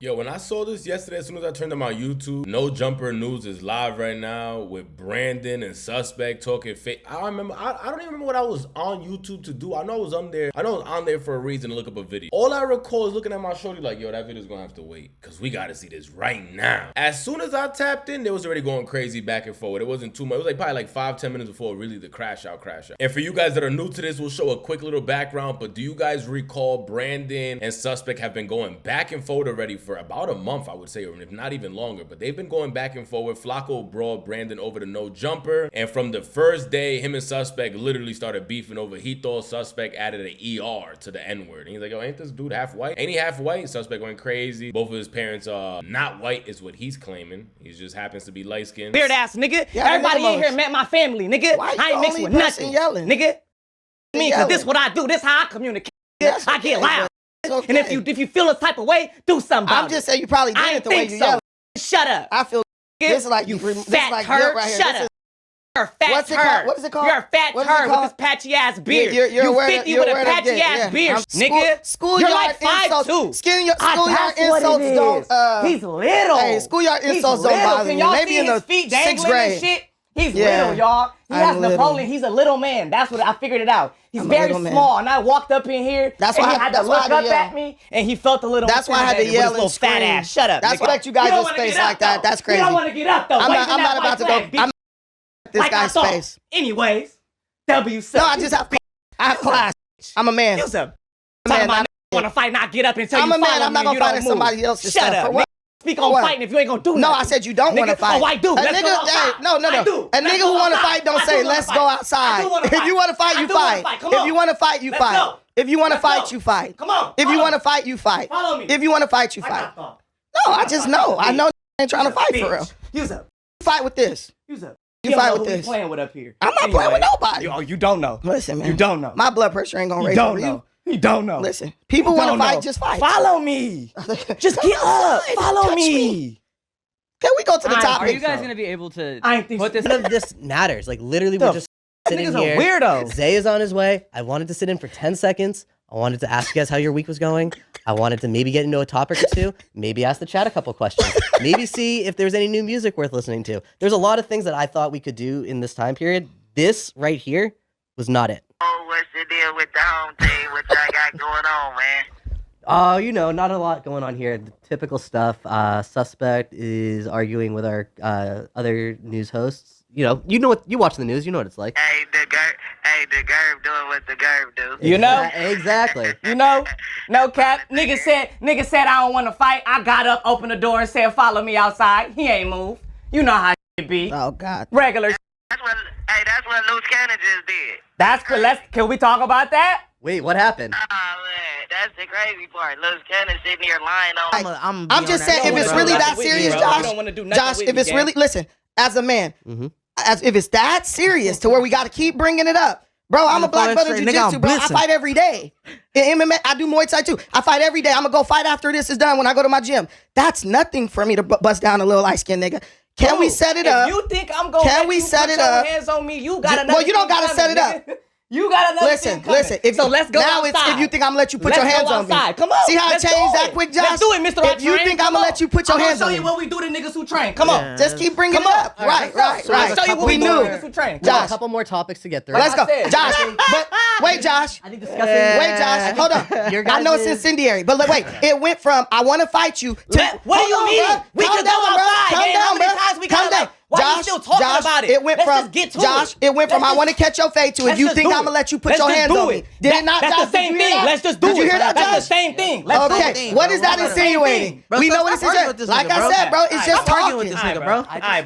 Yo, when I saw this yesterday, as soon as I turned on my YouTube, No Jumper News is live right now with Brandon and Suspect talking fake. I don't even remember what I was on YouTube to do. I know I was on there. I know I was on there for a reason to look up a video. All I recall is looking at my shorty like, yo, that video's gonna have to wait because we gotta see this right now. As soon as I tapped in, they was already going crazy back and forward. It wasn't too much. It was like probably like 5-10 minutes before really the crash out. And for you guys that are new to this, we'll show a quick little background, but do you guys recall Brandon and Suspect have been going back and forth already for about a month, I would say, or if not even longer, but they've been going back and forward. Flacco brought Brandon over to No Jumper, and from the first day, him and Suspect literally started beefing over. He thought Suspect added an ER to the N-word, and he's like, yo, ain't this dude half white? Ain't he half white? Suspect went crazy. Both of his parents are not white is what he's claiming. He just happens to be light-skinned. Weird ass nigga. Yeah, everybody in here met my family, nigga. I ain't mixed with nothing, yelling, nigga. I mean, cause this what I do. This how I communicate. I get loud. Okay. And if you feel a type of way, do something about it. I'm just saying you probably did it the way you yell. Shut up. I feel this is like you fat turd. Right here. Shut up. You're a fat turd. What is it called? You're a fat turd with this patchy ass beard. You're 50 with a patchy ass beard, nigga. Schoolyard you're like 5'2". Schoolyard insults don't. He's little. Hey, schoolyard insults don't bother me. Maybe in the feet 6th grade. Shit? He's little, y'all. He has Napoleon. He's a little man. That's what I figured it out. He's very small, and I walked up in here. That's why he had to look up at me, and he felt a little. That's why I had to yell and scream. Fat ass. Shut up. That's what you guys in space like that. That's crazy. You don't want to get up though. I'm not about to go. I'm this guy's space. Anyways, W7. No, I have class. I'm a man. Talking about want to fight, not get up until you I'm a man. I'm not gonna fight somebody else's stuff. Shut up. Speak on fighting if you ain't gonna do nothing. No, I said you don't want to fight. Oh, I do. A nigga who want to fight don't say let's go outside. If you want to fight, you fight. If you want to fight, you fight. If you want to fight, you fight. Come on. If you want to fight, you fight. Follow me. If you want to fight, you fight. No, I just know. I know ain't trying to fight for real. Use up. Fight with this. Use up. You fight with this. Playing with up here. I'm not playing with nobody. Oh, you don't know. Listen, man. You don't know. My blood pressure ain't gonna raise for you. You don't know. Listen, people want to fight, just fight. Follow me. Just get up. Follow me. Can we go to the topic? Are you guys gonna be able to put this? None of this matters. Like literally, we're just sitting here. Weirdo. Zay is on his way. I wanted to sit in for 10 seconds. I wanted to ask you guys how your week was going. I wanted to maybe get into a topic or two. Maybe ask the chat a couple questions. Maybe see if there's any new music worth listening to. There's a lot of things that I thought we could do in this time period. This right here was not it. Oh, what's the deal with the home team? What y'all got going on, man? You know, not a lot going on here. The typical stuff. Suspect is arguing with our other news hosts. You know what? You watch the news. You know what it's like. Hey, the Gerb doing what the Gerb do. You know? Exactly. You know? No cap. Nigga said I don't want to fight. I got up, opened the door, and said, follow me outside. He ain't moved. You know how it be. Oh, God. Regular. That's what Loose Cannon just did. Can we talk about that? Wait, what happened? Oh, man, that's the crazy part. Loose Cannon sitting here lying on. I'm just saying, if it's really that serious, Josh, if it's really, listen, as a man, if it's that serious to where we got to keep bringing it up, bro, I'm a black belt in jiu-jitsu, bro. I fight every day. In MMA, I do Muay Thai too. I fight every day. I'm going to go fight after this is done when I go to my gym. That's nothing for me to bust down a little light-skinned nigga. Can we set it up? If you think I'm going to put your hands on me, you got another. Well, you don't got to set it up. You got another. Listen. So let's go now outside. If you think I'm gonna let you put your hands on me, come on. See how I changed that quick, Josh? Let's do it, Mr. If you think I'm gonna let you put your hands on me, I'm gonna show you what we do to niggas who train. Come on, just keep bringing it up. Right. I'll show you what we do to niggas who train. Josh, a couple more topics to get through. Let's go, Josh. But wait, Josh. I think discussing. Wait, Josh. Hold on. I know it's incendiary, but wait. It went from I want to fight you to what do you mean? We can go outside. Calm down, Calm down. Why you still talking about it? It went from Josh. It went from I want to catch your face to if you think I'm gonna let you put your hands on me. Did it not? That's the same thing. Let's just do it. Did you hear that, Josh? That's the same thing. Okay. What is that insinuating? We know what it's insinuating. Like I said, bro, it's just talking. With this nigga, bro. Let's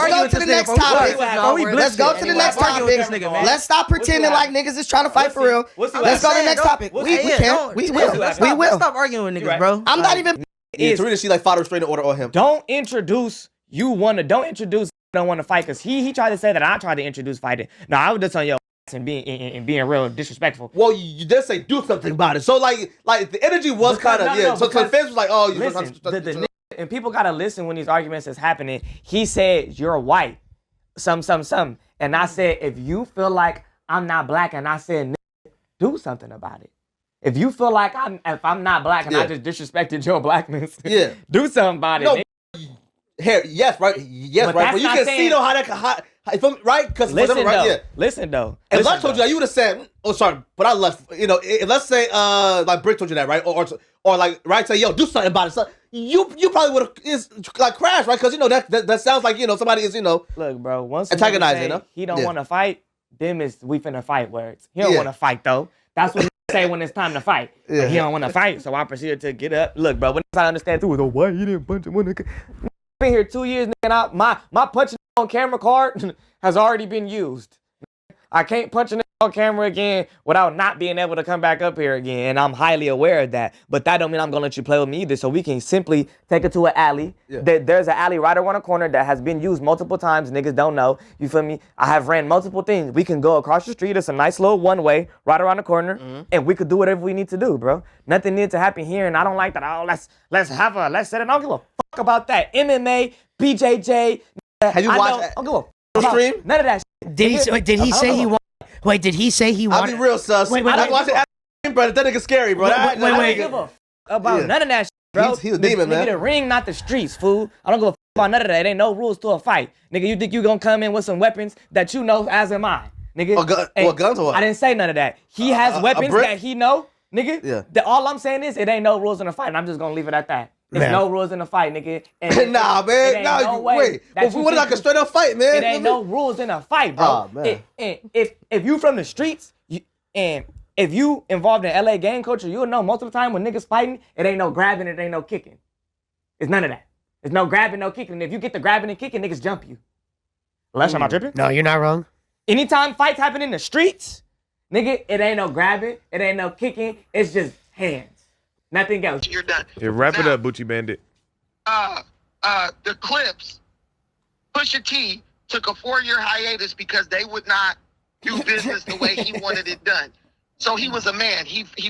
go to the next topic. Let's go to the next topic. Let's stop pretending like niggas is trying to fight for real. Let's go to the next topic. We can. We will. Stop arguing with niggas, bro. I'm not even. Serena, she like fought a restraining order on him. Don't introduce don't want to fight because he tried to say that I tried to introduce fighting. No, I was just on your ass and being real disrespectful. Well, you just say do something about it. So like the energy was kind of So the fans was like, oh, you listen, and people gotta listen when these arguments is happening. He said you're white, some, and I said if you feel like I'm not black, and I said do something about it. If you feel like if I'm not black and I just disrespected your blackness, do something about it. No, yes, right. Yes, right. But you can see though how that right? Because listen though. And Lush told you that, you would have said, "Oh, sorry, but I left." You know, let's say like Brick told you that, right? Or like right, say, "Yo, do something about it." So you probably would have like crashed, right? Because you know that sounds like somebody is Look, bro. Once antagonizing, he don't want to fight, them is we finna fight words. He don't want to fight though. That's what he say when it's time to fight. He don't want to fight, so I proceeded to get up. Look, bro. When I understand too, why he didn't punch him when been here 2 years, nigga, and my punching on camera card has already been used. I can't punch a nigga on camera again without not being able to come back up here again, and I'm highly aware of that. But that don't mean I'm gonna let you play with me either. So we can simply take it to an alley. There's an alley right around the corner that has been used multiple times. Niggas don't know. You feel me? I have ran multiple things. We can go across the street. It's a nice little one-way right around the corner, and we could do whatever we need to do, bro. Nothing needs to happen here, and I don't like that. Oh, let's set it. I don't give a fuck about that. MMA, BJJ. Have you watched? I don't give a fuck about stream? none of that shit. Did he say he wanted? Wait, did he say he wanted? I'll be real, sus. Wait, I watched it, brother. That nigga scary, bro. I don't give a fuck about none of that shit, bro. He's a demon, man. Nigga, the ring, not the streets, fool. I don't give a fuck about none of that. It ain't no rules to a fight. Nigga, you think you gonna come in with some weapons that you know, as am I. Nigga. What guns or what? I didn't say none of that. He has weapons that he know, nigga. Yeah. All I'm saying is it ain't no rules in the fight, and I'm just gonna leave it at that. There's no rules in the fight, nigga. And nah, man. No wait. Well, we want like a straight up fight, man. It ain't no rules in a fight, bro. Oh, man. And if you from the streets, and if you involved in LA gang culture, you'll know most of the time when niggas fighting, it ain't no grabbing, it ain't no kicking. It's none of that. There's no grabbing, no kicking. And if you get the grabbing and kicking, niggas jump you. Last time I tripping? No, you're not wrong. Anytime fights happen in the streets, nigga, it ain't no grabbing, it ain't no kicking. It's just hands. Nothing else. You're done. Yeah, wrap it up, Bucci Bandit. The Clips, Pusha T took a 4-year hiatus because they would not do business the way he wanted it done. So he was a man.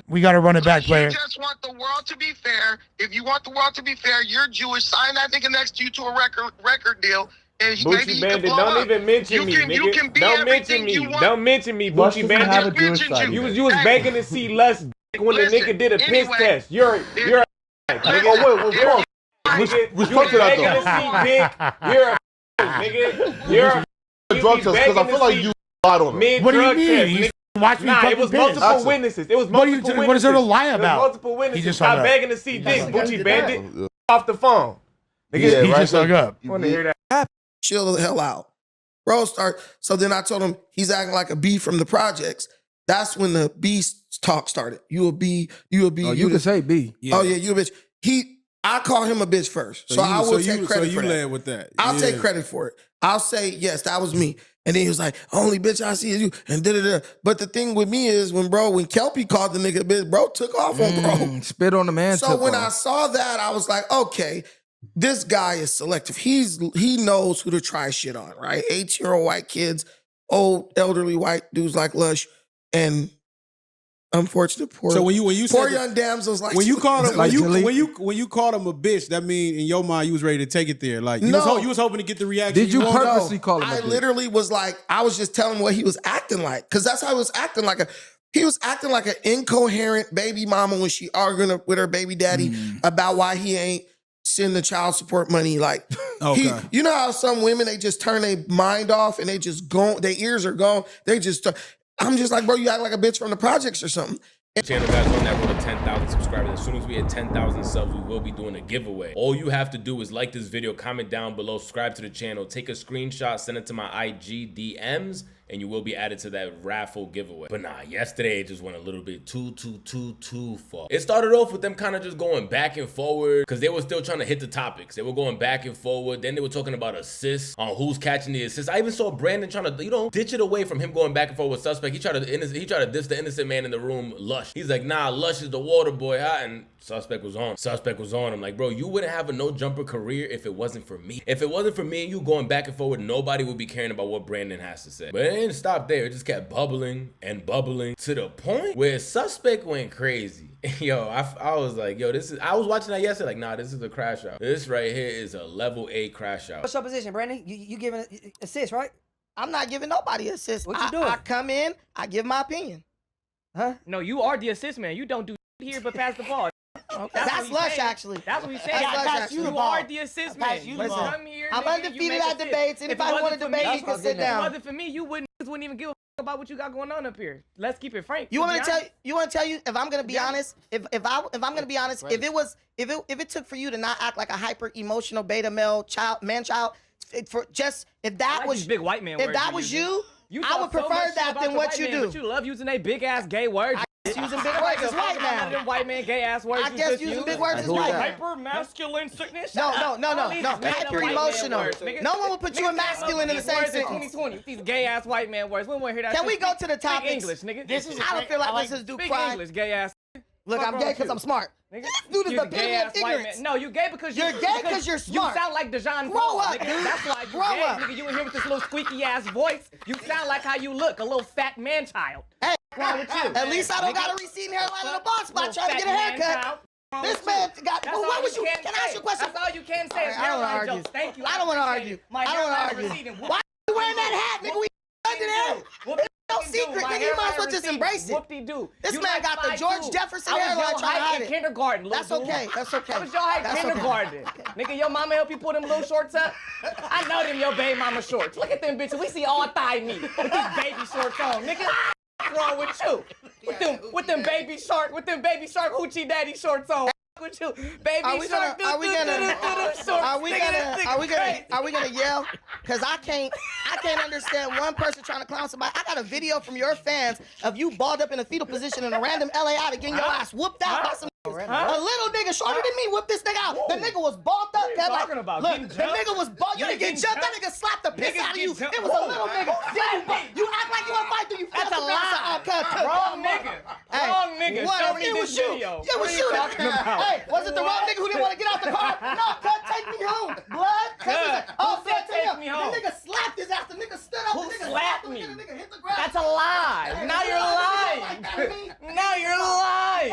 We got to run it back, player. You just want the world to be fair. If you want the world to be fair, you're Jewish. Sign that nigga next to you to a record deal. And Bucci Bandit, don't even mention me, nigga. You can be don't mention me. Don't mention me, Bucci Bandit. You was begging to see less when the nigga did a piss test. You're a nigga. Respect to that though. You're a nigga. You're a drug test because I feel like you lied on him. What do you mean? Watch me Nah, it was multiple witnesses. It was multiple witnesses. What is there to lie about? Multiple witnesses. Stop begging to see dick, Bucci Bandit. Off the phone. Nigga, he just hung up. Want to hear that? Chill the hell out. Bro, so then I told him he's acting like a B from the projects. That's when the B talk started. You a B. Oh, you can say B. Yeah. Oh yeah, you a bitch. I call him a bitch first. So I will take credit for that. led with that. I'll take credit for it. I'll say, yes, that was me. And then he was like, only bitch I see is you. And da-da-da. But the thing with me is when Kelpie called the nigga bitch, bro took off on bro. Spit on the man. So when I saw that, I was like, okay, this guy is selective. He knows who to try shit on, right? 18-year-old white kids, old elderly white dudes like Lush, and unfortunate poor. So when you poor young damsels like when you called him like when you called him a bitch, that mean in your mind you was ready to take it there. Like you was hoping to get the reaction. Did you purposely call him a bitch? I literally was like, I was just telling him what he was acting like, because that's how he was acting like he was acting like an incoherent baby mama when she arguing with her baby daddy about why he ain't send the child support money. Like, you know how some women, they just turn their mind off and they just go, their ears are gone. They just, I'm just like, bro, you act like a bitch from the projects or something. Channel guys on that road to 10,000 subscribers. As soon as we hit 10,000 subs, we will be doing a giveaway. All you have to do is like this video, comment down below, subscribe to the channel, take a screenshot, send it to my IG DMs, and you will be added to that raffle giveaway. But nah, yesterday it just went a little bit too far. It started off with them kind of just going back and forward because they were still trying to hit the topics. They were going back and forward. Then they were talking about assists, on who's catching the assists. I even saw Brandon trying to, ditch it away from him going back and forth with Suspect. He tried to diss the innocent man in the room, Lush. He's like, nah, Lush is the water boy, huh? And Suspect was on. Suspect was on. I'm like, bro, you wouldn't have a no-jumper career if it wasn't for me. If it wasn't for me and you going back and forward, nobody would be caring about what Brandon has to say. But it didn't stop there. It just kept bubbling and bubbling to the point where Suspect went crazy. Yo, I was like, yo, I was watching that yesterday, like, nah, this is a crash out. This right here is a level A crash out. What's your position, Brandon? You giving assist, right? I'm not giving nobody assist. What you doing? I come in, I give my opinion. Huh? No, you are the assist man. You don't do here but pass the ball. Okay. That's lush, actually. That's what we say. You are the assist man. Listen, I'm undefeated at debates. Anybody want to debate, you can sit down. If it wasn't for me, you wouldn't even give a about what you got going on up here. Let's keep it frank. You want me to tell you? You want to tell you? If I'm gonna be honest, if I'm gonna be honest, if it took for you to not act like a hyper emotional beta male child, if that was big white man. If that was you, I would prefer that than what you do. But you love using they big ass gay words. Using big words is white now. Them white man gay ass words. I guess using big words is white. Hyper masculine sickness. No. Hyper emotional. No one will put you in masculine in the same sentence. 2020. These gay ass white man words. We don't want to hear that. Can we go to the topics? English, nigga. I don't feel like this is due crime. English, gay ass. Look, I'm gay because I'm smart. This dude is the epitome of ignorance. No, you gay because you're gay because you're smart. You sound like Dejan. Grow up, nigga. dude. That's why you Grow gay, up. nigga. You in here with this little squeaky ass voice. You sound like how you look, a little fat man child. Hey, what's wrong with you? At least I don't got a receding hairline in the bald spot trying to get a haircut. This man got. Well, what was you? Can I ask you a question? That's all you can say. I don't want to argue. Thank you. I don't want to argue. I don't want to argue. Why are you wearing that hat, nigga? We under there. No secret, nigga. You might as well just embrace it. Whoop-de-doo. This man got the George Jefferson hairline trying to hide it. Kindergarten. That's okay. That's okay. That was your height kindergarten. Nigga, your mama help you pull them little shorts up? I know them your baby mama shorts. Look at them bitches. We see all thigh meat with these baby shorts on, nigga. What's wrong with you? With them baby shark hoochie daddy shorts on. With you, baby are we gonna yell? Cause I can't understand one person trying to clown somebody. I got a video from your fans of you balled up in a fetal position in a random LA out getting your ass whooped out by some niggas. A little nigga shorter than me whipped this nigga out. The nigga was balled up. What are you talking about? Look, the nigga was balled. You didn't get jumped. That nigga slapped the piss out of you. It was a little nigga. You act like you want to fight through you. That's a lie. Wrong nigga. Wrong nigga. Whatever. It was you. It was you. Hey, was it the wrong nigga who didn't want to get out the car? No, cut, take me home. Blood. Oh, take me home. The nigga slapped his ass. The nigga stood up. Who slapped me? That's a lie. Now you're lying. Now you're lying.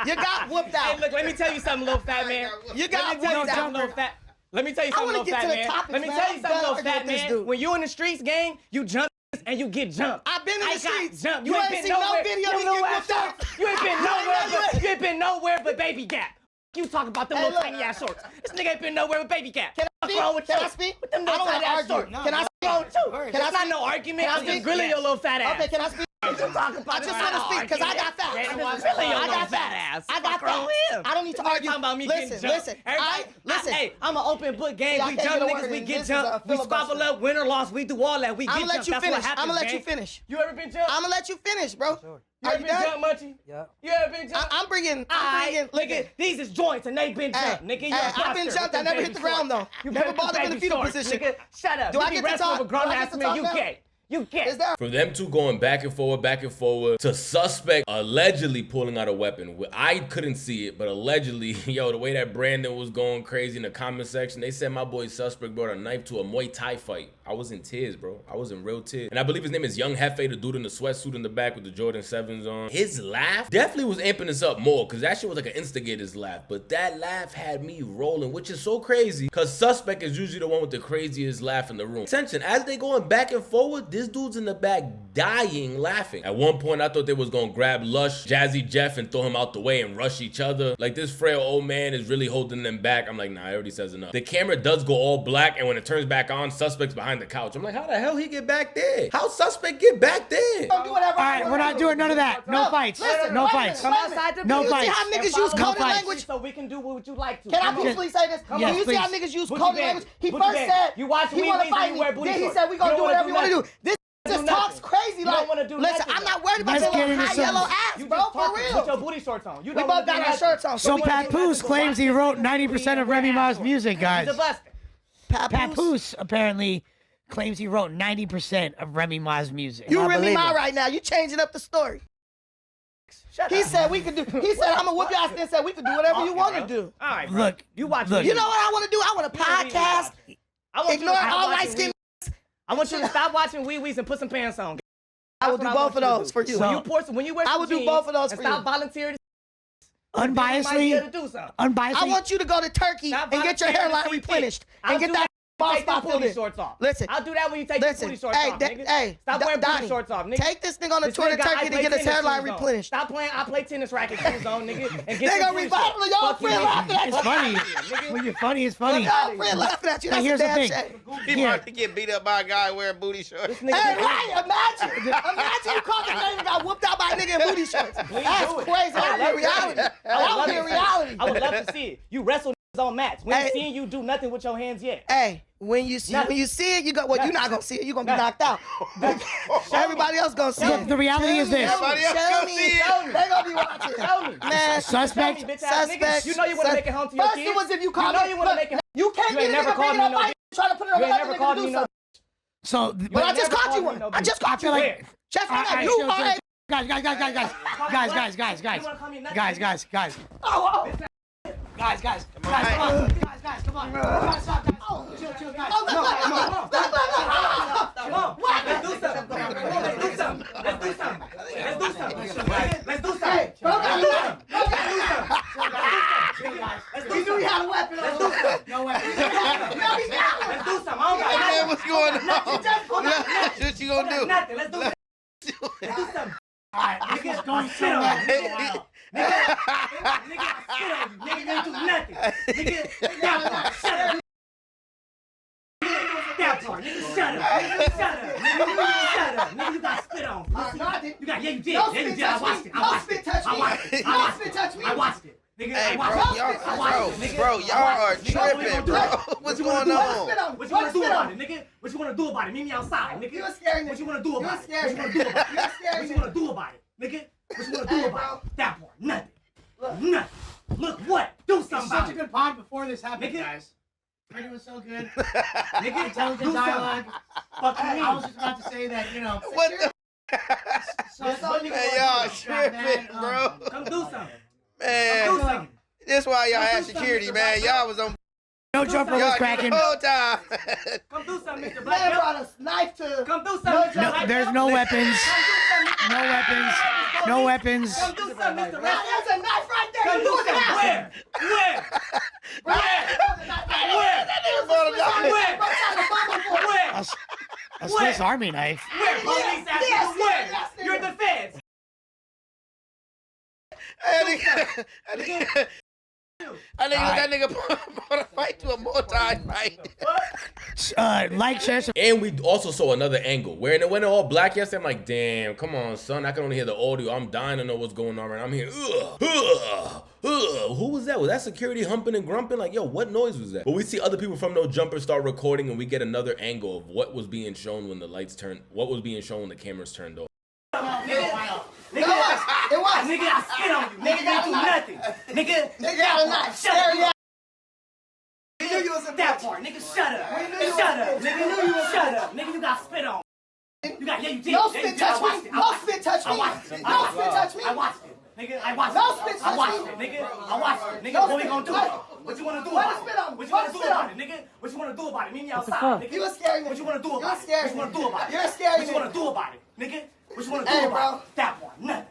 You got whooped out. Hey, look, let me tell you something, little fat man. You got whooped out, little fat. Let me tell you something, little fat man. Let me tell you something, little fat man. When you in the streets, gang, you jump and you get jumped. I've been in the streets. Jumped. You ain't seen no video of me get whooped out. You ain't been nowhere. You ain't been nowhere but Baby Gap. You talk about them little tiny ass shorts. This nigga ain't been nowhere with Baby Gap. Can I speak? With them little tiny ass shorts. Can I speak? That's not no argument. I'm just grilling your little fat ass. Okay, can I speak? I just want to speak because I got facts. I got fat ass. I got facts. I don't need to argue. Talking about me listen. Hey, I'm an open book game. We jump niggas, we get jumped. We squabble up, win or loss. We do all that. We get jumped. That's what happens. I'm gonna let you finish. You ever been jumped? I'm gonna let you finish, bro. You ever been jumped, Munchie? Yeah. You ever been jumped? I'm bringing. Nigga, these is joints and they been jumped. Nigga, you I've been jumped. I never hit the ground though. You never balled up in the fetal position. Nigga, shut up. Do I get to talk? A grown ass man, you gay. You get. For them two going back and forward to suspect allegedly pulling out a weapon. I couldn't see it, but allegedly, yo, the way that Brandon was going crazy in the comment section, they said my boy suspect brought a knife to a Muay Thai fight. I was in tears, bro. I was in real tears. And I believe his name is Young Hefe, the dude in the sweatsuit in the back with the Jordan 7s on. His laugh definitely was amping us up more because that shit was like an instigator's laugh. But that laugh had me rolling, which is so crazy because suspect is usually the one with the craziest laugh in the room. Attention, as they going back and forward, this dude's in the back dying laughing. At one point, I thought they was gonna grab Lush, Jazzy Jeff, and throw him out the way and rush each other. Like this frail old man is really holding them back. I'm like, nah, I already says enough. The camera does go all black, and when it turns back on, suspect's behind the couch. I'm like, how the hell he get back there? How suspect get back there? Don't do whatever. All right, we're not doing none of that. No fights. No fights. Come outside the No You see how niggas use coded language? So we can do what you like to. Can I please say this? Yes, You see how niggas use coded language? He first said he want to fight me. Then he said we gonna do whatever we want to do. This just talks crazy like, listen, I'm not worried about your little high yellow ass, bro, for real. Put your booty shorts on. We both got our shirts on. So Papoose claims he wrote 90% of Remy Ma's music, guys. Papoose apparently claims he wrote 90% of Remy Ma's music. You Remy Ma right now. You changing up the story. He said we could do. He said I'm gonna whoop your ass. Then said we could do whatever you want to do. All right, look, you watch. Look, you know what I want to do? I want a podcast. Ignore all light skin. I want you to stop watching Wee Wees and put some pants on. I will do both of those for you. When you wear I will do both of those for you. Stop volunteering. Unbiasedly, I want you to go to Turkey and get your hairline replenished and get that Take them booty shorts off. Listen. I'll do that when you take the booty shorts off, nigga. Hey, stop wearing booty Donnie, shorts off, nigga. Take this nigga on the tour to Turkey to get his hairline replenished. Stop playing. I play tennis racket shoes on, nigga. And get Nigga, revival y'all friend laughing at you. It's funny. When you're funny, it's funny. Y'all friend laughing at you. That's here's a the damn thing. shame. He about to get beat up by a guy wearing booty shorts. Hey, right, imagine you called his name and got whooped out by a nigga in booty shorts. That's crazy. That would be reality. That would be reality. I would love to see it. You wrestle on mats. We ain't seeing you do nothing with your hands yet. Hey, when you see it, you go. Well, you're not gonna see it. You're gonna be knocked out. Everybody else gonna see it. The reality is this. Everybody else gonna see it. They gonna be watching. Show me. Man, Suspect. You know you want to make it home to your kids. First it was if you called know you want to make it. You can't You ain't get a never nigga called bring me it no up. Try to put it on You ain't another never nigga called to do me no. something. So, But I just caught you one. I just caught you one. Just All right, you so- are. guys. Guys, come on. Guys, come on. Chill, guys. Come on. Let's do something. You knew he had a weapon. Let's do something. No weapon. Let's do something. Hey, man, what's going on? What you gonna do? Nothing. Let's do something. Let's do something. All right, this is going so well. Nigga, I spit on you. Nigga, you ain't do nothing. Nigga, that part, shut up. That part, nigga, shut up. Nigga, shut up. Nigga, shut up. Nigga, you got spit on. You got, yeah, you did. Yeah, you did. I watched it. I watched it. Nigga, Hey, bro, y'all are tripping, bro. What's going on? What you wanna do about it, nigga? What you wanna do about it? Meet me outside, nigga. You're scaring me. What you wanna do about it? You're What you wanna do about it? You're scaring What you wanna do about it, nigga? What you wanna do about it? That part, nothing. Nothing. Look what? Do something It's about such a it. good pod before this happened, Nigga. guys. Trigger was so good. Nigga, Intelligent do dialogue. Fuck you. I was just about to say that, What the? So it's all Man, y'all tripping, bro. Come do something. Do Man, something. that's why y'all had security, man. Y'all was on. No jumper was Y'all cracking. the whole time. Come do something, Mr. Black Man Belt. brought a knife to. Come do something. No, there's no weapons. No weapons. No weapons. Come do something, Mr. Now, Black Belt. there's a knife right there. Come You do do it something. now. Where? A Swiss Army knife. Where? Police ask you where? You're the feds. That nigga brought a fight to a multi-fight. Like, share, And we also saw another angle where it went all black yesterday. I'm like, damn, come on, son. I can only hear the audio. I'm dying to know what's going on right now. I'm here. Who was that? Was that security humping and grumping? Like, yo, what noise was that? But we see other people from No Jumper start recording, and we get another angle of what was being shown when the lights turned, what was being shown when the cameras turned off. It was. Nigga, I spit on you. Nigga, you ain't do nothing. Nigga, got a knife. Shut up. We knew you was a That part, nigga, shut up. Shut up. Nigga, shut up. Nigga, you got spit on. You got, yeah, you did. No Yeah, you spit did. I touch watched me. it. No spit touch me. I watched it. No spit touch me. I watched it. Nigga, I watched it. No spit touch I watched me. it, nigga. I watched it. Nigga, No what we spit. gonna do? What you wanna do about it? What you wanna do about it, nigga? What you wanna do about it? Meet me outside, nigga. You was scaring me. What you wanna do You about was it? scaring What you wanna do about it? You're scaring What you me. wanna do about it, nigga? What you wanna do Hey, about bro. it? That part, nothing.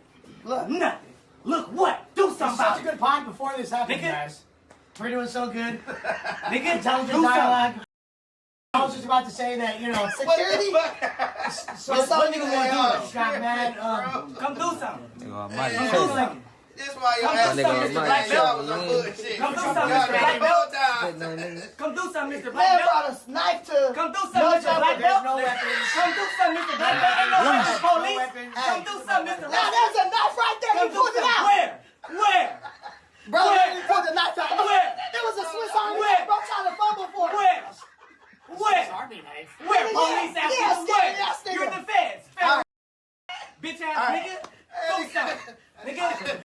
Look. Nothing. Look what? Do something It's about such a it. good pod before this happened, Nigga. guys. We're doing so good. Nigga, Intelligent do dialogue. something. I was just about to say that, Security. So That's all niggas wanna do. got mad. Come do something. Come do something. That's why y'all Come had do something, Mr. Black y'all was Belt. on bullshit. Come do something, Y'all Mr. Black the Belt. whole time. Come do something, Mr. Man Black Belt. brought a knife to. Come do something, Mr. Black Belt. no weapons. Come do something, Mr. Black Belt. Ain't no weapons, police. weapons. Come do something, Mr. Now Black Belt. there's a knife right there. Come You do pulled it something. out. Where? Bro, Where? you pulled the knife out. Where? There was a Swiss Army Where? knife. Bro, trying to fumble for it. Where? Where? Army knife. Where? Police ask Yeah, you scary where? ass nigga. You're the feds. All right. Bitch ass nigga. Do something. Nigga.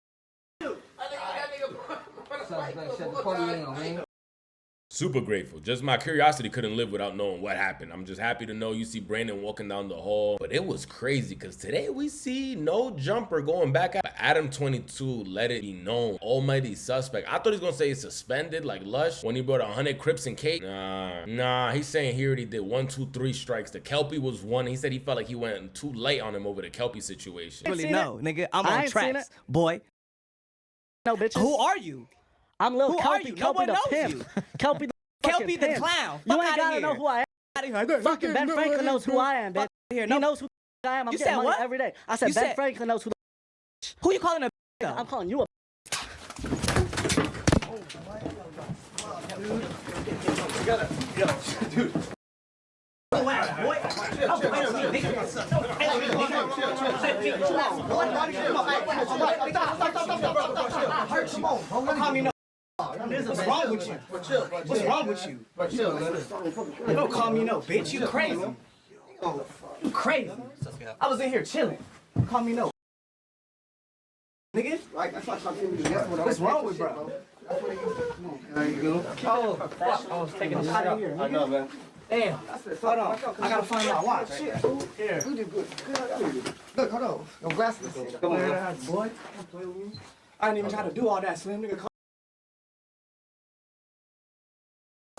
Super grateful. Just my curiosity couldn't live without knowing what happened. I'm just happy to know you see Brandon walking down the hall. But it was crazy because today we see No Jumper going back at Adam 22. Let it be known. Almighty suspect. I thought he was going to say he's suspended like Lush when he brought 100 Crips and cake. Nah. He's saying he already did 1, 2, 3 strikes. The Kelpie was one. He said he felt like he went too light on him over the Kelpie situation. Really no, nigga. I'm on tracks, boy. No, bitches. Who are you? I'm Lil Who are Kelpie, you? No Kelpie one the knows pimp. you. Kelpie the Kelpie the clown. You Fuck ain't outta gotta here. know who I am. Out of here. Fucking Ben Franklin knows who I am, bitch. Here. He No. knows who I am. I'm You getting said money what? every day. I said You Ben said- Franklin knows who Who you calling a though? I'm calling you a What's wrong with you? What's wrong with you? You don't call me no bitch. You crazy. You crazy. I was in here chilling. You call me no nigga. What's wrong with bro? Oh, I was taking a shot here. I know, man. Damn. Hold on. I gotta find my watch. Here. You did good. Look, hold on. No glasses. Come on, boy. Don't play with me. I didn't even try to do all that, Slim nigga.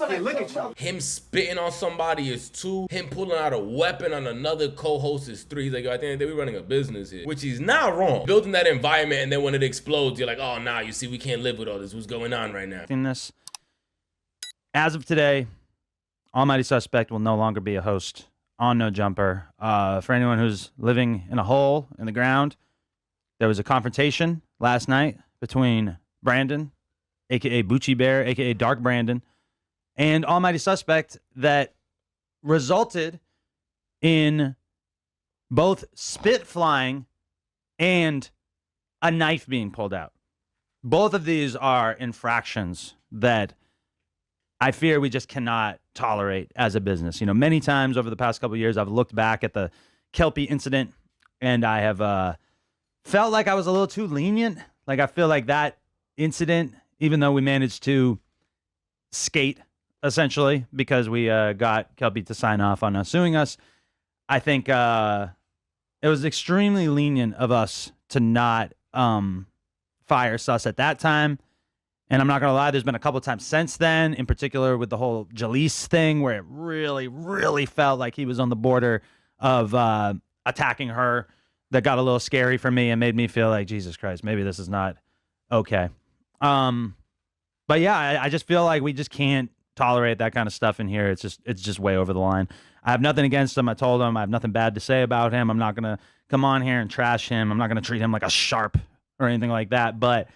Hey, look at you. Him spitting on somebody is 2. Him pulling out a weapon on another co-host is 3. He's like, yo, I think they be running a business here, which he's not wrong. Building that environment, and then when it explodes, you're like, oh, nah, you see, we can't live with all this. What's going on right now? In this, as of today, Almighty Suspect will no longer be a host on No Jumper. For anyone who's living in a hole in the ground, there was a confrontation last night between Brandon, a.k.a. Bucci Bear, a.k.a. Dark Brandon, and Almighty Suspect that resulted in both spit flying and a knife being pulled out. Both of these are infractions that I fear we just cannot tolerate as a business. You know, many times over the past couple of years, I've looked back at the Kelpie incident and I have felt like I was a little too lenient. Like, I feel like that incident, even though we managed to skate essentially because we got Kelpie to sign off on suing us, I think it was extremely lenient of us to not fire Sus at that time. And I'm not going to lie, there's been a couple of times since then, in particular with the whole Jalise thing, where it really, really felt like he was on the border of attacking her. That got a little scary for me and made me feel like, Jesus Christ, maybe this is not okay. But yeah, I just feel like we just can't tolerate that kind of stuff in here. It's just way over the line. I have nothing against him. I told him I have nothing bad to say about him. I'm not going to come on here and trash him. I'm not going to treat him like a sharp or anything like that. But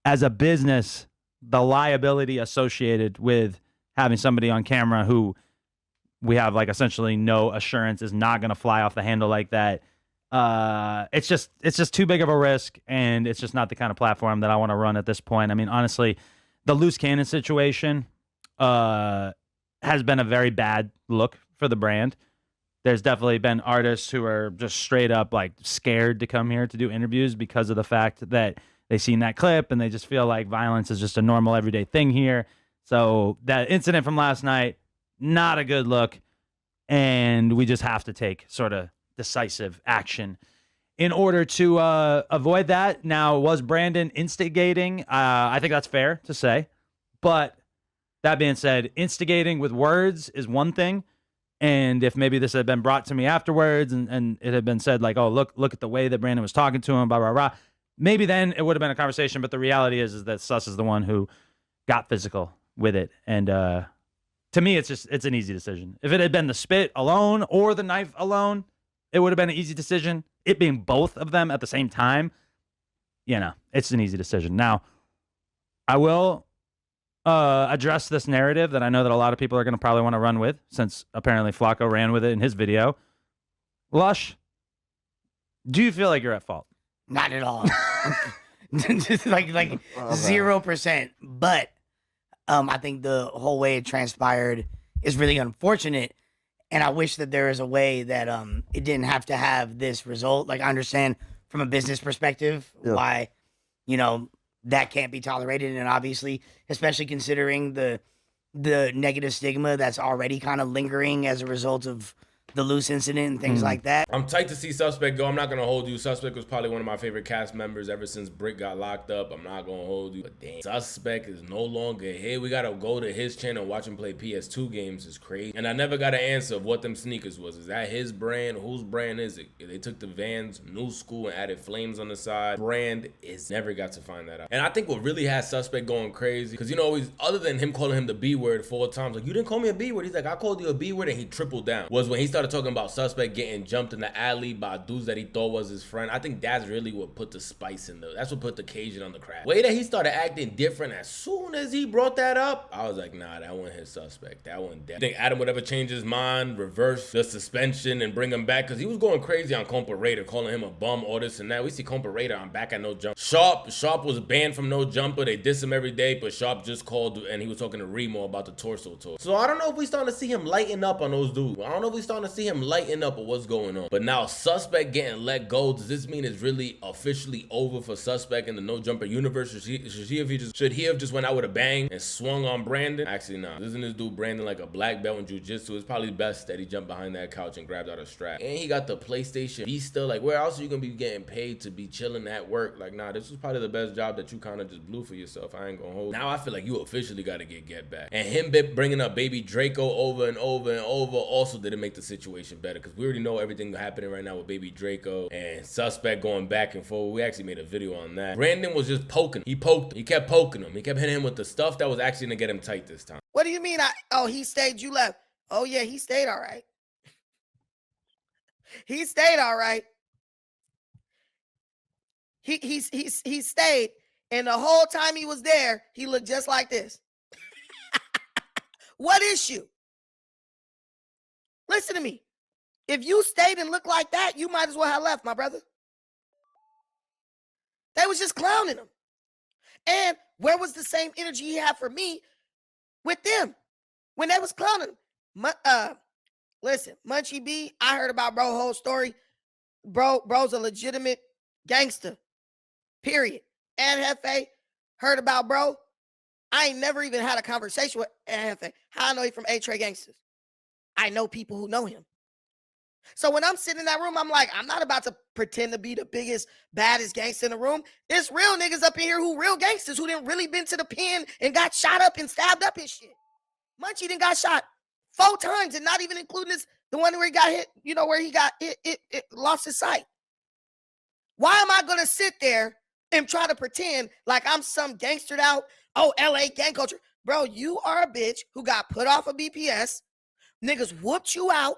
as a business, the liability associated with having somebody on camera who we have like essentially no assurance is not going to fly off the handle like that. It's just too big of a risk, and it's just not the kind of platform that I want to run at this point. I mean, honestly, the loose cannon situation has been a very bad look for the brand. There's definitely been artists who are just straight up like scared to come here to do interviews because of the fact that they've seen that clip and they just feel like violence is just a normal everyday thing here. So that incident from last night, not a good look, and we just have to take sort of decisive action in order to avoid that. Now, was Brandon instigating? I think that's fair to say. But that being said, instigating with words is one thing. And if maybe this had been brought to me afterwards and it had been said like, oh, look at the way that Brandon was talking to him, blah, blah, blah, maybe then it would have been a conversation. But the reality is that Sus is the one who got physical with it. And to me, it's an easy decision. If it had been the spit alone or the knife alone, it would have been an easy decision. It being both of them at the same time, it's an easy decision. Now, I will address this narrative that I know that a lot of people are going to probably want to run with, since apparently Flacco ran with it in his video. Lush, do you feel like you're at fault? Not at all. Just like 0%. But I think the whole way it transpired is really unfortunate. And I wish that there is a way that it didn't have to have this result. Like, I understand from a business perspective why, that can't be tolerated. And obviously, especially considering the negative stigma that's already kind of lingering as a result of the loose incident and things like that. I'm tight to see Suspect go. I'm not gonna hold you. Suspect was probably one of my favorite cast members ever since Brick got locked up. I'm not gonna hold you. But damn, Suspect is no longer here. We gotta go to his channel and watch him play PS2 games. Is crazy. And I never got an answer of what them sneakers was. Is that his brand? Whose brand is it? They took the Vans New School and added flames on the side. Brand is never got to find that out. And I think what really has Suspect going crazy, because you know, he's, other than him calling him the B word 4 times, like, you didn't call me a B word. He's like, I called you a B word, and he tripled down. Was when he started talking about Suspect getting jumped in the alley by dudes that he thought was his friend. I think that's really what put the spice in that's what put the Cajun on the crack. Way that he started acting different as soon as he brought that up, I was like, nah, that one hit Suspect. That one dead. I think Adam would ever change his mind, reverse the suspension, and bring him back, because he was going crazy on Compa Raider, calling him a bum, all this and that. We see Compa Raider on back at No Jump. Sharp was banned from No Jumper. They diss him every day, but Sharp just called and he was talking to Remo about the torso tour. So I don't know if we starting to see him lighten up on those dudes. I don't know if we starting to see him lighten up or what's going on. But now Suspect getting let go, does this mean it's really officially over for Suspect in the No Jumper universe? Should he have just went out with a bang and swung on Brandon? Actually, nah. Isn't this dude Brandon like a black belt in jiu-jitsu? It's probably best that he jumped behind that couch and grabbed out a strap. And he got the PlayStation Vista. Like, where else are you gonna be getting paid to be chilling at work? Like, nah, this was probably the best job that you kind of just blew for yourself. I ain't gonna hold. Now I feel like you officially got to get back. And him bringing up Baby Draco over and over and over also didn't make the situation better, because we already know everything happening right now with Baby Draco and Suspect going back and forth. We actually made a video on that. Brandon was just poking. He poked him. He kept poking him. He kept hitting him with the stuff that was actually gonna get him tight this time. What do you mean? He stayed, you left. Oh yeah, he stayed all right. He stayed all right. He stayed, and the whole time he was there, he looked just like this. What issue? Listen to me. If you stayed and looked like that, you might as well have left, my brother. They was just clowning him. And where was the same energy he had for me with them when they was clowning him? Listen, Munchie B, I heard about bro whole story. Bro's a legitimate gangster. Period. And Hefe, heard about bro. I ain't never even had a conversation with Hefe. How I know he from A-Tray Gangsters? I know people who know him. So when I'm sitting in that room, I'm like, I'm not about to pretend to be the biggest, baddest gangster in the room. There's real niggas up in here who real gangsters who didn't really been to the pen and got shot up and stabbed up and shit. Munchie done got shot 4 times, and not even including the one where he got hit, you know, where he got lost his sight. Why am I going to sit there and try to pretend like I'm some gangstered out, LA gang culture? Bro, you are a bitch who got put off of BPS. Niggas whooped you out.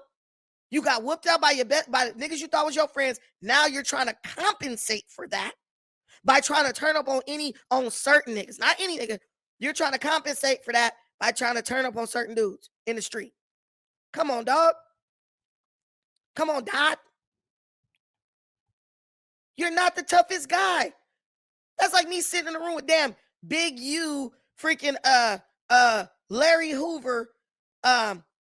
You got whooped out by by the niggas you thought was your friends. Now you're trying to compensate for that by trying to turn up on certain niggas. Not any nigga. You're trying to compensate for that by trying to turn up on certain dudes in the street. Come on, dog. Come on, Dot. You're not the toughest guy. That's like me sitting in the room with damn Big U, freaking Larry Hoover,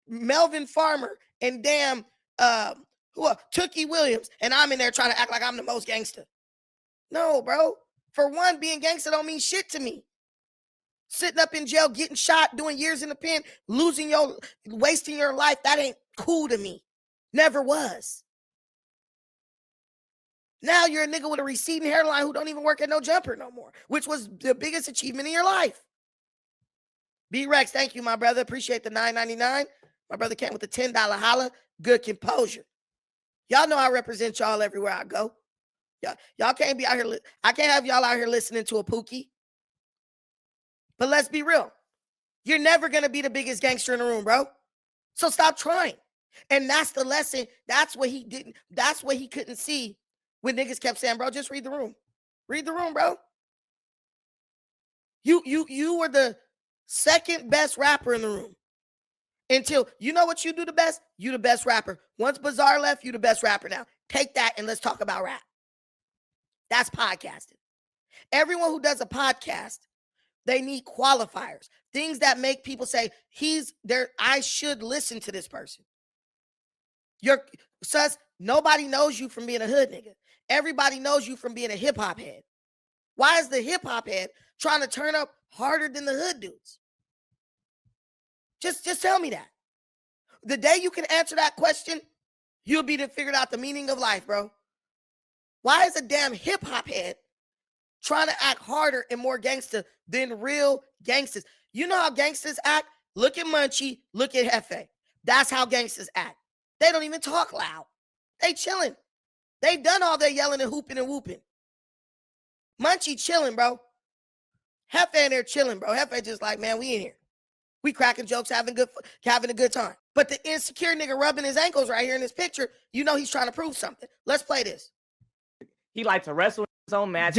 Melvin Farmer, and damn Tookie Williams, and I'm in there trying to act like I'm the most gangster. No, bro. For one, being gangster don't mean shit to me. Sitting up in jail, getting shot, doing years in the pen, wasting your life, that ain't cool to me. Never was. Now you're a nigga with a receding hairline who don't even work at No Jumper no more, which was the biggest achievement in your life. B-Rex, thank you, my brother. Appreciate the $9.99. My brother came with the $10 holla. Good composure. Y'all know I represent y'all everywhere I go. Y'all can't be out here. I can't have y'all out here listening to a Pookie. But let's be real. You're never going to be the biggest gangster in the room, bro. So stop trying. And that's the lesson. That's what he didn't. That's what he couldn't see when niggas kept saying, bro, just read the room. Read the room, bro. You were the second best rapper in the room. Until, you know what you do the best? You the best rapper. Once Bazaar left, you the best rapper now. Take that and let's talk about rap. That's podcasting. Everyone who does a podcast, they need qualifiers. Things that make people say, he's there. I should listen to this person. Nobody knows you from being a hood nigga. Everybody knows you from being a hip hop head. Why is the hip hop head trying to turn up harder than the hood dudes? Just tell me that. The day you can answer that question, you'll be to figured out the meaning of life, bro. Why is a damn hip-hop head trying to act harder and more gangster than real gangsters? You know how gangsters act? Look at Munchie, look at Hefe. That's how gangsters act. They don't even talk loud. They chilling. They done all their yelling and hooping and whooping. Munchie chilling, bro. Hefe in there chilling, bro. Hefe just like, man, we in here. We cracking jokes, having a good time. But the insecure nigga rubbing his ankles right here in this picture, you know he's trying to prove something. Let's play this. He liked to wrestle in his own match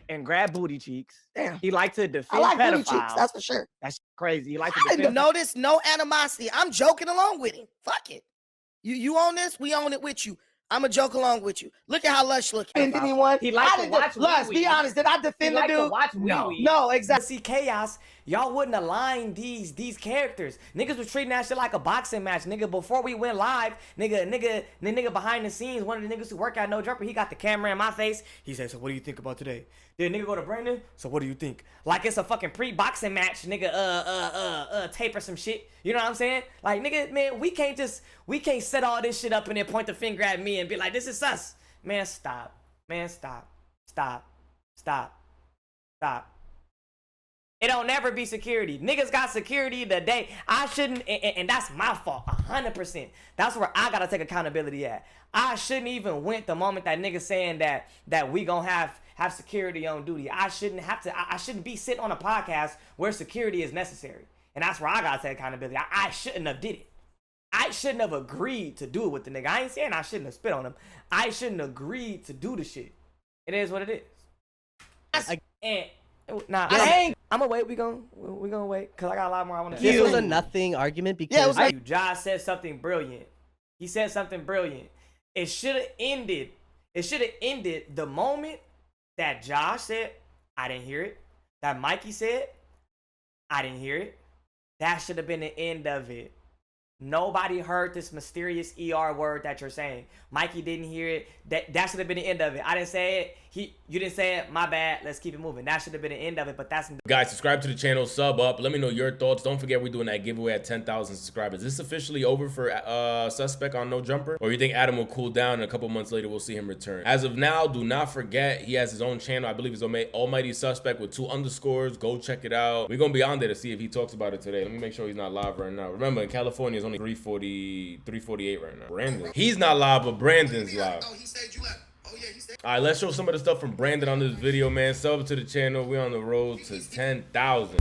and grab booty cheeks. Damn. He liked to defend I like pedophiles. booty cheeks, that's for sure. That's crazy. He liked to I defend. didn't notice no animosity. I'm joking along with him. Fuck it. You own this, we own it with you. I'ma joke along with you. Look at how Lush looking. Anyone? He liked to watch Lush, be honest. Did I defend the dude? No, exactly. See chaos. Y'all wouldn't align these characters. Niggas was treating that shit like a boxing match, nigga. Before we went live, nigga behind the scenes, one of the niggas who work at No Jumper, he got the camera in my face. He said, "So what do you think about today?" Then nigga go to Brandon. "So what do you think?" Like it's a fucking pre-boxing match, nigga. Tape or some shit. You know what I'm saying? Like nigga, man, we can't set all this shit up and then point the finger at me and be like, "This is us." Man, stop. Man, stop. It don't never be security. Niggas got security today. I shouldn't, and that's my fault, 100%. That's where I gotta take accountability at. I shouldn't even went the moment that niggas saying that we gonna have security on duty. I shouldn't be sitting on a podcast where security is necessary. And that's where I gotta take accountability. I shouldn't have did it. I shouldn't have agreed to do it with the nigga. I ain't saying I shouldn't have spit on him. I shouldn't have agreed to do the shit. It is what it is. I'm gonna wait. We gonna wait because I got a lot more I want to say. This was a nothing argument because Josh said something brilliant. He said something brilliant. It should have ended. It should have ended the moment that Josh said, "I didn't hear it." That Mikey said, "I didn't hear it." That should have been the end of it. Nobody heard this mysterious ER word that you're saying. Mikey didn't hear it. That should have been the end of it. I didn't say it. You didn't say it. My bad. Let's keep it moving. That should have been the end of it. But that's guys. Subscribe to the channel. Sub up. Let me know your thoughts. Don't forget we're doing that giveaway at 10,000 subscribers. Is this officially over for Suspect on No Jumper, or you think Adam will cool down and a couple months later we'll see him return? As of now, do not forget he has his own channel. I believe it's Almighty Suspect with 2 underscores. Go check it out. We're gonna be on there to see if he talks about it today. Let me make sure he's not live right now. Remember, in California, it's only 348 right now. Brandon, he's not live, but Brandon's live. All right, let's show some of the stuff from Brandon on this video, man. Sub to the channel. We're on the road to 10,000.